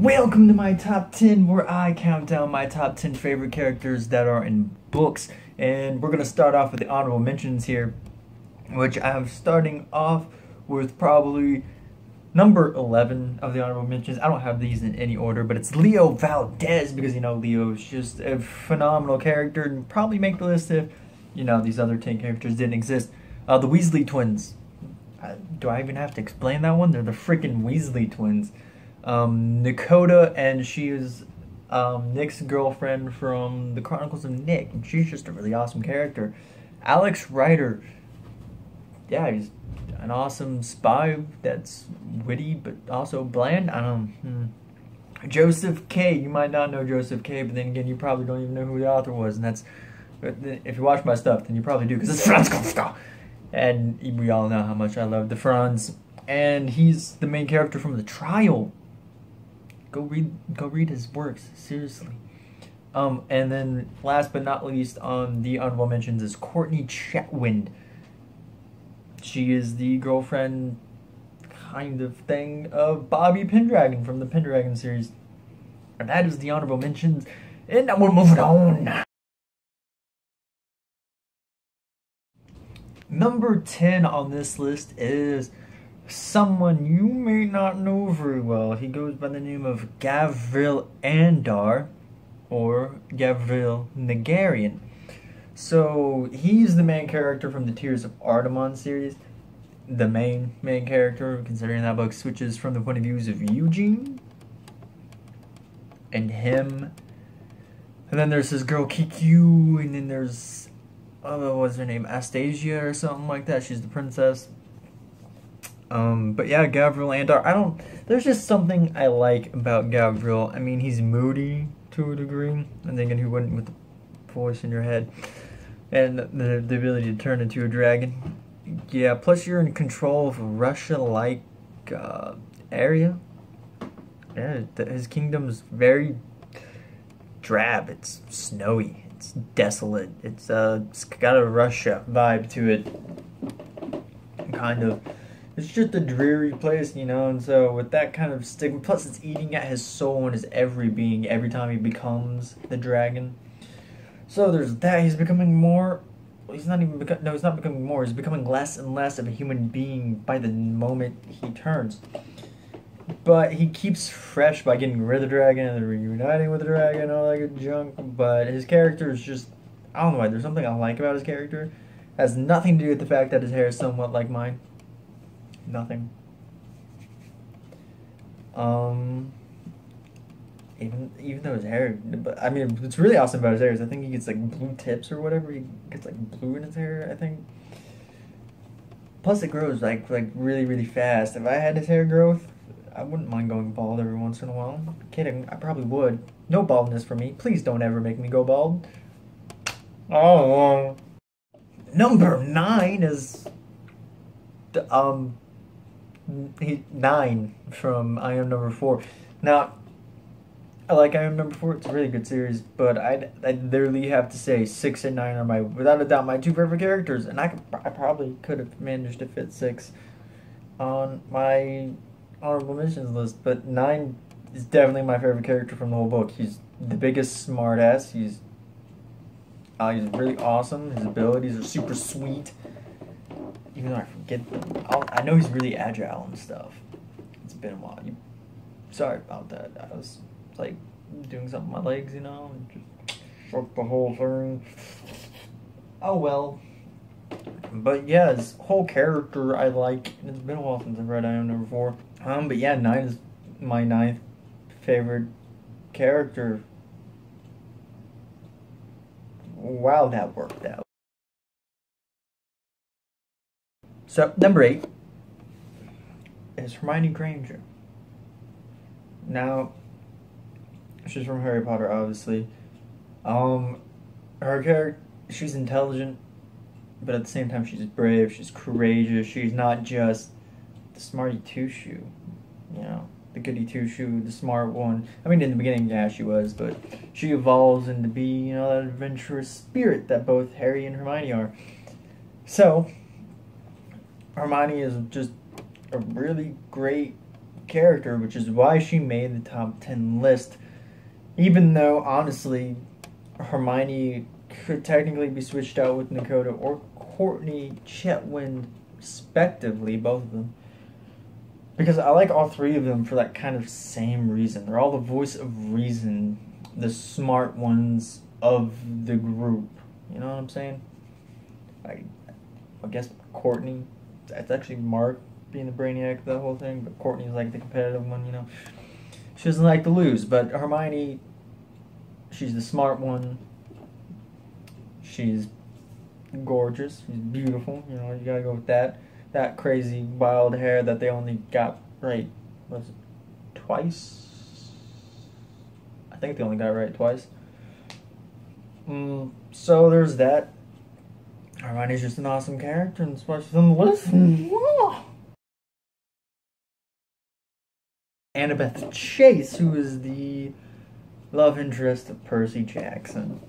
Welcome to my top 10, where I count down my top 10 favorite characters that are in books. And we're going to start off with the honorable mentions here, which I'm starting off with probably number 11 of the honorable mentions. I don't have these in any order, but it's Leo Valdez, because, Leo is just a phenomenal character and probably make the list if, these other 10 characters didn't exist. The Weasley twins. Do I even have to explain that one? They're the freaking Weasley twins. Nakota, and she is Nick's girlfriend from the Chronicles of Nick, and she's just a really awesome character. Alex Rider, yeah, he's an awesome spy that's witty but also bland. Joseph K. You might not know Joseph K., but then again, you probably don't even know who the author was, and that's, if you watch my stuff, then you probably do, because it's Franz Kafka, and we all know how much I love the Franz, and he's the main character from The Trial. Go read his works, seriously. And then last but not least on the honorable mentions is Courtney Chatwin. She is the girlfriend kind of thing of Bobby Pendragon from the Pendragon series. And that is the honorable mentions. And now we're moving on. Number 10 on this list is someone you may not know very well. He goes by the name of Gavel Andar, or Gavel Nagarian. So he's the main character from the Tears of Ardamon series. The main character, considering that book switches from the point of views of Eugene and him. And then there's this girl Kikyu, and then there's, what's her name, Astasia or something like that. She's the princess. But yeah, Gabriel Andar, there's just something I like about Gabriel. I mean, he's moody to a degree, and then again, who wouldn't with the voice in your head, and the ability to turn into a dragon. Yeah, plus you're in control of a Russia-like, area. Yeah, his kingdom's very drab, it's snowy, it's desolate, it's got a Russia vibe to it, kind of. It's just a dreary place, and so with that kind of stigma, plus it's eating at his soul and his every being every time he becomes the dragon. So there's that. He's becoming more, he's not becoming more, he's becoming less and less of a human being by the moment he turns. But he keeps fresh by getting rid of the dragon and then reuniting with the dragon and all that good junk. But his character is just, I don't know why, there's something I like about his character. It has nothing to do with the fact that his hair is somewhat like mine. Nothing. Even though his hair, but I mean, what's really awesome about his hair is I think he gets like blue tips or whatever. He gets like blue in his hair, I think. Plus, it grows like really, really fast. If I had his hair growth, I wouldn't mind going bald every once in a while. I'm kidding, I probably would. No baldness for me. Please don't ever make me go bald. Oh. Number 9 is 9 from I Am Number 4. Now, I like I Am Number 4. It's a really good series, but I literally have to say 6 and 9 are without a doubt my two favorite characters, and I probably could have managed to fit 6 on my honorable mentions list, but 9 is definitely my favorite character from the whole book. He's the biggest smartass. He's really awesome. His abilities are super sweet. Even though I forget them. I know he's really agile and stuff. It's been a while. Sorry about that. I was like doing something with my legs, and just shook the whole thing. Oh well. But yeah, his whole character I like. And it's been a while since I've read I Am Number 4. But yeah, 9 is my 9th favorite character. Wow, that worked out. So, number 8 is Hermione Granger. Now, she's from Harry Potter, obviously. Her character, she's intelligent, but at the same time she's brave, she's courageous, she's not just the smarty two-shoe, the goody two-shoe, the smart one. I mean, in the beginning, yeah, she was, but she evolves into be, that adventurous spirit that both Harry and Hermione are. So, Hermione is just a really great character, which is why she made the top 10 list. Even though, honestly, Hermione could technically be switched out with Dakota or Courtney Chetwynd, respectively, both of them. Because I like all three of them for that kind of same reason. They're all the voice of reason, the smart ones of the group. You know what I'm saying? I guess Courtney, it's actually Mark being the brainiac of the whole thing, but Courtney's like the competitive one, you know. She doesn't like to lose, but Hermione, she's the smart one. She's gorgeous. She's beautiful. You know, you gotta go with that. That crazy wild hair that they only got right, was it twice? I think they only got it right twice. So there's that. Hermione's just an awesome character, and especially on the list. Annabeth Chase, who is the love interest of Percy Jackson.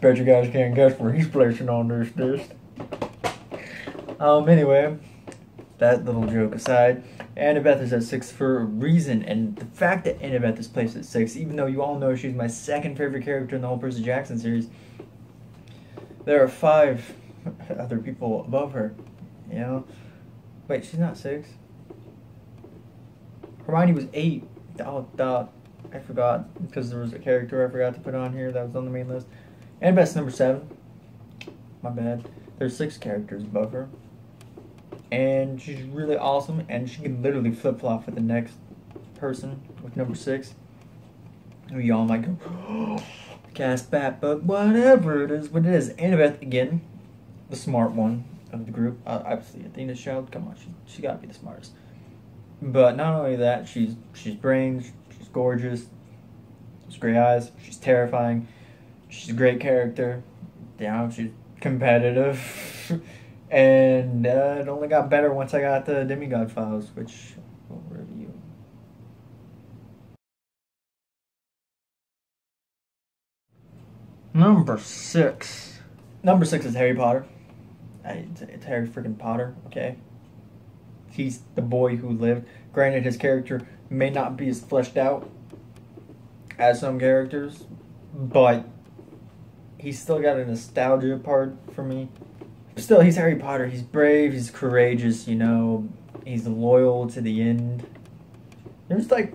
Bet you guys can't guess where he's placing on this list. Anyway, that little joke aside, Annabeth is at 6 for a reason, and the fact that Annabeth is placed at 6, even though you all know she's my second favorite character in the whole Percy Jackson series, there are 5 other people above her, you know? Wait, she's not 6? Hermione was 8. Oh, duh. I forgot, because there was a character I forgot to put on here that was on the main list. Annabeth's number 7. My bad. There's 6 characters above her. And she's really awesome, and she can literally flip-flop with the next person with number 6. We all might go, oh, cast back, but whatever, it is what it is. Annabeth, again, the smart one of the group. Obviously, Athena's child, come on, she gotta be the smartest. But not only that, she's brains, she's gorgeous, she's great eyes, she's terrifying, she's a great character, she's competitive. And it only got better once I got the Demigod Files, which we'll review. Number 6. Number 6 is Harry Potter. It's Harry freaking Potter, okay? He's the boy who lived. Granted, his character may not be as fleshed out as some characters, but he's still got a nostalgia part for me. Still, he's Harry Potter. He's brave, he's courageous, you know. He's loyal to the end. There's like,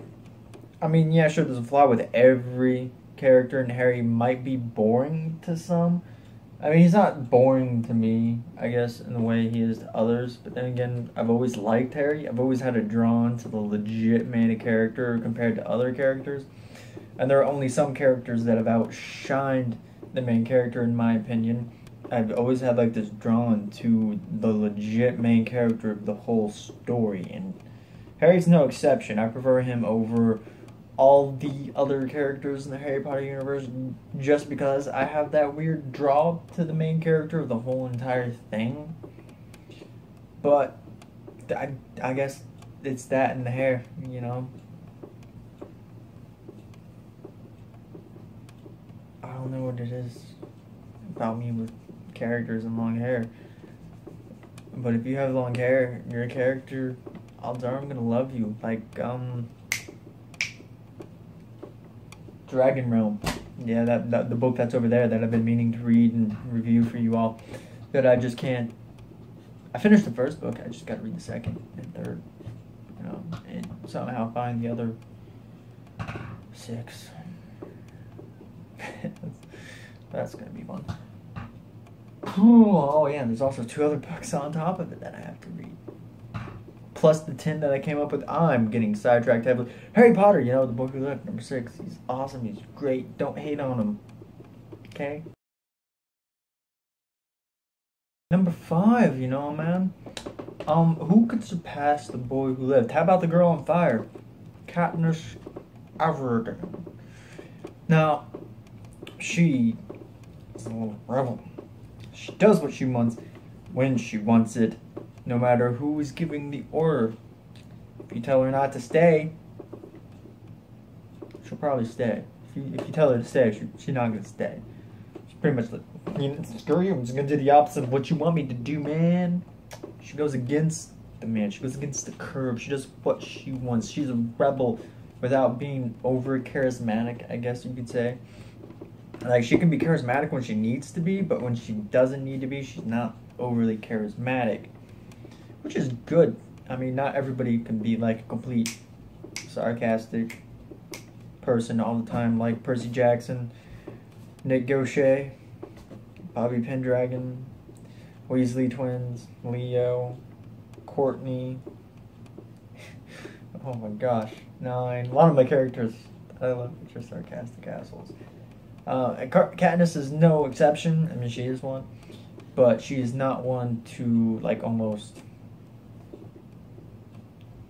I mean, yeah, sure, there's a flaw with every character, and Harry might be boring to some. I mean, he's not boring to me, I guess, in the way he is to others. But then again, I've always liked Harry. I've always had a drawn to the legit main character compared to other characters. And there are only some characters that have outshined the main character, in my opinion. I've always had like this drawn to the legit main character of the whole story, and Harry's no exception. I prefer him over all the other characters in the Harry Potter universe just because I have that weird draw to the main character of the whole entire thing. But I guess it's that and the hair, you know. I don't know what it is about me with characters and long hair, but if you have long hair, you're a character, odds are I'm gonna love you. Like Dragon Realm, yeah, that the book that's over there that I've been meaning to read and review for you all, that I just can't. I finished the first book, I just gotta read the second and third, you know, and somehow find the other 6. That's gonna be fun. Oh yeah, and there's also 2 other books on top of it that I have to read. Plus the 10 that I came up with. I'm getting sidetracked heavily. Harry Potter, you know, the book we left, number 6. He's awesome, he's great. Don't hate on him. Okay? Number 5, you know, man. Who could surpass the boy who lived? How about the girl on fire? Katniss Everdeen. Now, she is a little rebel. She does what she wants when she wants it, no matter who is giving the order. If you tell her not to stay, she'll probably stay. If you tell her to stay, she's not going to stay. She's pretty much like, you know, screw you, I'm just going to do the opposite of what you want me to do, man. She goes against the man. She goes against the curve. She does what she wants. She's a rebel without being over charismatic, I guess you could say. Like, she can be charismatic when she needs to be, but when she doesn't need to be, she's not overly charismatic, which is good. I mean, not everybody can be like a complete sarcastic person all the time, like Percy Jackson, Nick Gaucher, Bobby Pendragon, Weasley twins, Leo, Courtney. Oh my gosh, 9. A lot of my characters I love are sarcastic assholes. Katniss is no exception. I mean, she is one, but she is not one to like almost.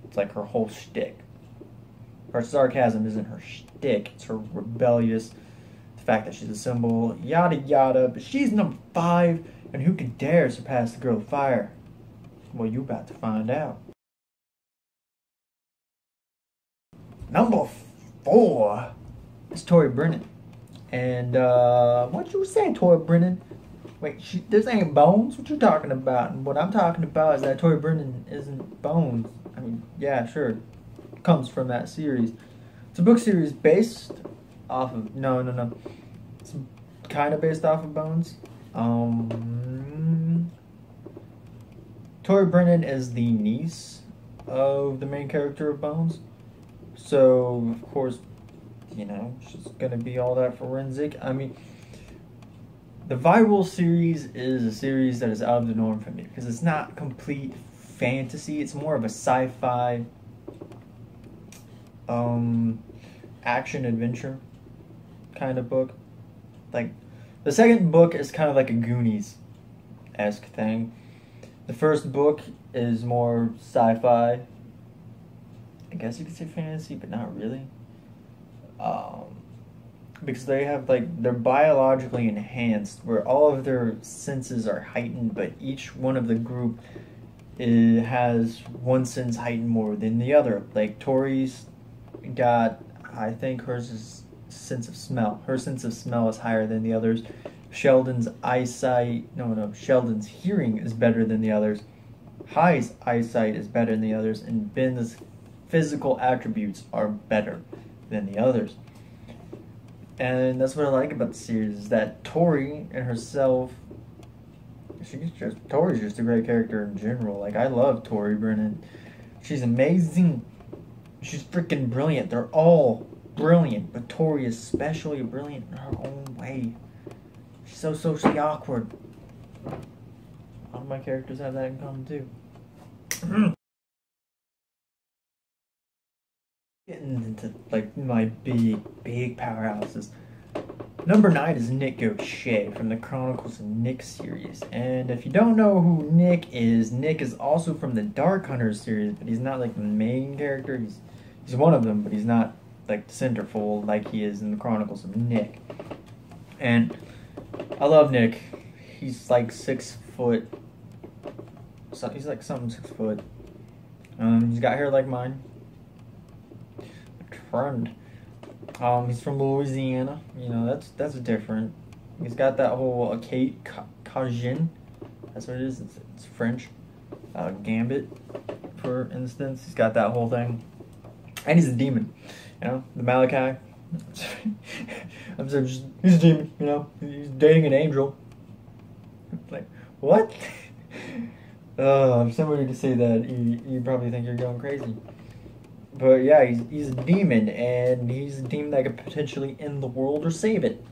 It's like her whole shtick. Her sarcasm isn't her shtick. It's her rebellious. The fact that she's a symbol, yada yada. But she's number 5, and who could dare surpass the Girl of Fire? Well, you about to find out. Number 4 is Tori Brennan. And, what you say, Tori Brennan? Wait, this ain't Bones? What you talking about? And what I'm talking about is that Tori Brennan isn't Bones. I mean, yeah, sure. It comes from that series. It's a book series based off of... No. It's kind of based off of Bones. Tori Brennan is the niece of the main character of Bones. So, of course... You know, she's going to be all that forensic. I mean, the Viral series is a series that is out of the norm for me because it's not complete fantasy. It's more of a sci-fi action-adventure kind of book. Like, the second book is kind of like a Goonies-esque thing. The first book is more sci-fi. I guess you could say fantasy, but not really. Because they have they're biologically enhanced where all of their senses are heightened, but each one of the group has one sense heightened more than the other. Like Tori's got, I think hers is sense of smell. Her sense of smell is higher than the others. Sheldon's Sheldon's hearing is better than the others. High's eyesight is better than the others, and Ben's physical attributes are better than the others. And that's what I like about the series, is that Tori and herself, Tori's just a great character in general. Like, I love Tori Brennan. She's amazing. She's freaking brilliant. They're all brilliant, but Tori is especially brilliant in her own way. She's so socially awkward. A lot of my characters have that in common too. Getting into my big powerhouses. Number 9 is Nick Gaucher from the Chronicles of Nick series. And if you don't know who Nick is also from the Dark Hunters series, but he's not the main character. He's one of them, but he's not the centerfold like he is in the Chronicles of Nick. And I love Nick. He's 6 foot. So he's something 6 foot. He's got hair like mine. Friend. He's from Louisiana. You know, that's different. He's got that whole Cajun. That's what it is. It's French. Gambit, for instance. He's got that whole thing. And he's a demon. You know, the Malachi. He's a demon, you know. He's dating an angel. What? If somebody to say that, you probably think you're going crazy. But yeah, he's a demon, and he's a demon that could potentially end the world or save it.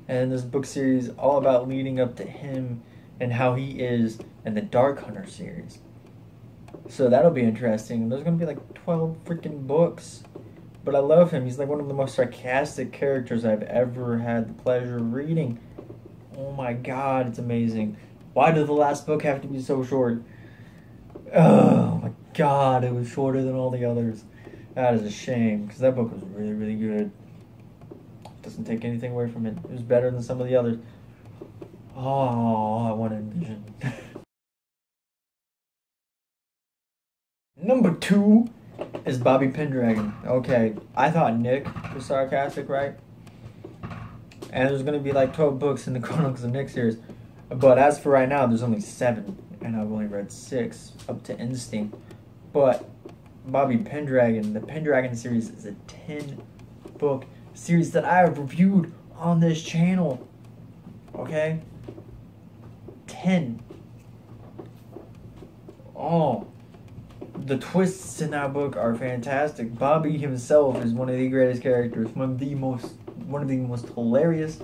And this book series is all about leading up to him and how he is in the Dark Hunter series. So that'll be interesting. There's going to be 12 freaking books. But I love him. He's one of the most sarcastic characters I've ever had the pleasure of reading. Oh my god, it's amazing. Why did the last book have to be so short? Oh my god, it was shorter than all the others. That is a shame, because that book was really, really good. Doesn't take anything away from it. It was better than some of the others. Oh, I want to envision. Number 2 is Bobby Pendragon. Okay, I thought Nick was sarcastic, right? And there's going to be 12 books in the Chronicles of Nick series. But as for right now, there's only 7. and I've only read 6 up to Instinct. But Bobby Pendragon, the Pendragon series is a 10-book series that I have reviewed on this channel. Okay? 10. Oh, the twists in that book are fantastic. Bobby himself is one of the greatest characters, one of the most hilarious,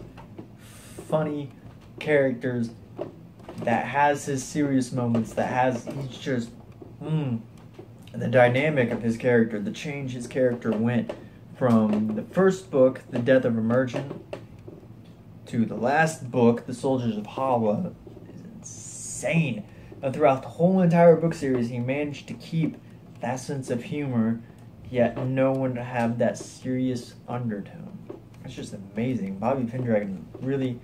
funny characters that has his serious moments, he's just the dynamic of his character, the change his character went from the first book, The Death of a Merchant, to the last book, The Soldiers of Hala, is insane. And throughout the whole entire book series, he managed to keep that sense of humor, yet no one to have that serious undertone. It's just amazing. Bobby Pendragon, really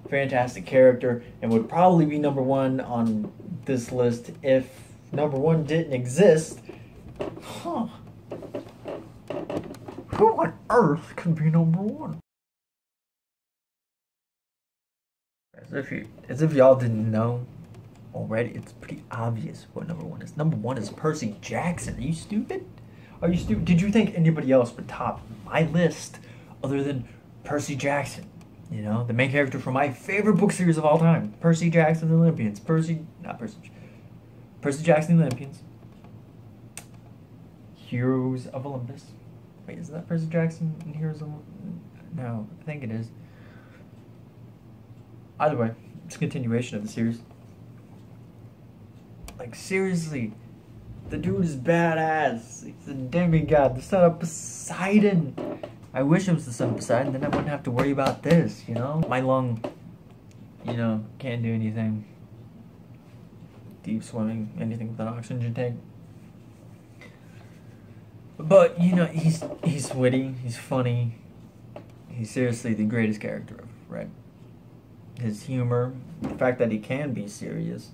fantastic character, and would probably be number 1 on this list if number 1 didn't exist. Huh. Who on earth could be number 1? As if y'all didn't know already, it's pretty obvious what number 1 is. Number 1 is Percy Jackson. Are you stupid? Are you stupid? Did you think anybody else would top my list other than Percy Jackson? You know, the main character from my favorite book series of all time, Percy Jackson and the Olympians. Percy Jackson and the Olympians. Heroes of Olympus. Wait, is that Percy Jackson and Heroes of Olympus? No, I think it is. Either way, it's a continuation of the series. Like, seriously, the dude is badass. He's a demigod. The son of Poseidon. I wish it was the son of Poseidon, then I wouldn't have to worry about this, you know? My lung, you know, can't do anything. Deep swimming, anything with an oxygen tank. But, you know, he's witty, he's funny. He's seriously the greatest character I've read. His humor, the fact that he can be serious.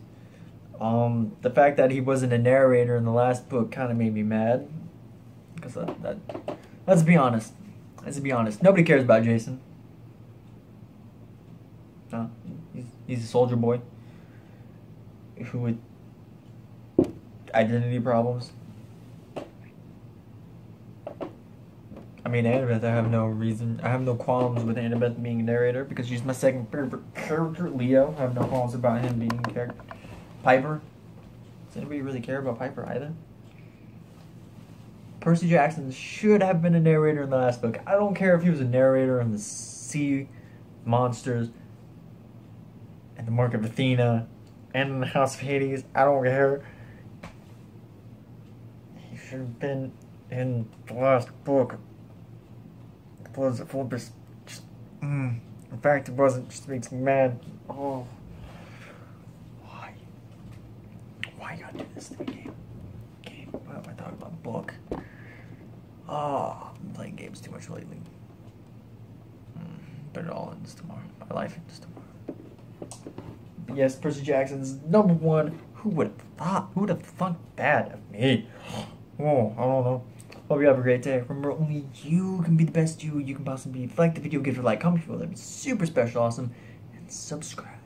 The fact that he wasn't a narrator in the last book kind of made me mad. Because let's be honest. Nobody cares about Jason. No, he's a soldier boy who with identity problems. I mean, Annabeth, I have no qualms with Annabeth being a narrator because she's my second favorite character. Leo, I have no qualms about him being a character. Piper, does anybody really care about Piper either? Percy Jackson should have been a narrator in the last book. I don't care if he was a narrator in the Sea Monsters and the Mark of Athena and in the House of Hades. I don't care. He should have been in the last book. The Bloods of Olympus. In fact, it wasn't. Just makes me mad. Oh. Why you gotta do this to me, game? Why am I talking about book? Oh, I've been playing games too much lately. But it all ends tomorrow. My life ends tomorrow. But yes, Percy Jackson's number 1. Who would have thought? Who would have thought that of me? Oh, I don't know. Hope you have a great day. Remember, only you can be the best you can possibly be. If you like the video, give it a like, comment, feel that'd be super special, awesome, and subscribe.